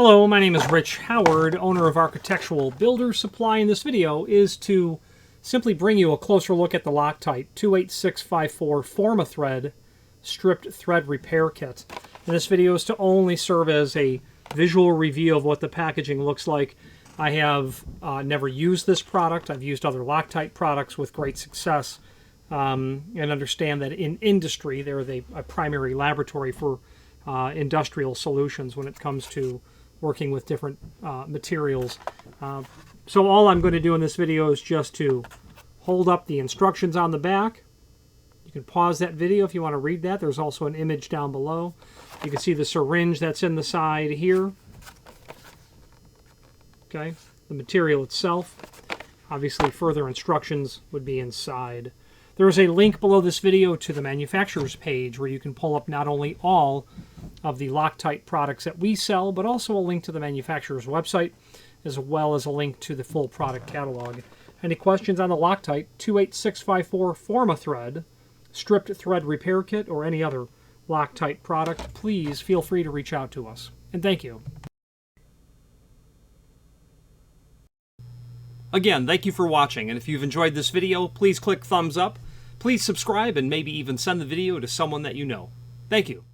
Hello, my name is Rich Howard, owner of Architectural Builder Supply, and this video is to simply bring you a closer look at the Loctite 28654 Forma-Thread stripped thread repair kit. And this video is to only serve as a visual review of what the packaging looks like. I have never used this product. I've used other Loctite products with great success, and understand that in industry they're a primary laboratory for industrial solutions when it comes to working with different materials. So all I'm going to do in this video is just to hold up the instructions on the back. You can pause that video if you want to read that. There's also an image down below. You can see the syringe that's in the side here. Okay, the material itself. Obviously further instructions would be inside. There is a link below this video to the manufacturer's page where you can pull up not only all of the Loctite products that we sell, but also a link to the manufacturer's website, as well as a link to the full product catalog. Any questions on the Loctite 28654 Forma-Thread stripped thread repair kit or any other Loctite product, please feel free to reach out to us. And thank you. Again, thank you for watching, and if you've enjoyed this video, please click thumbs up. Please subscribe and maybe even send the video to someone that you know. Thank you.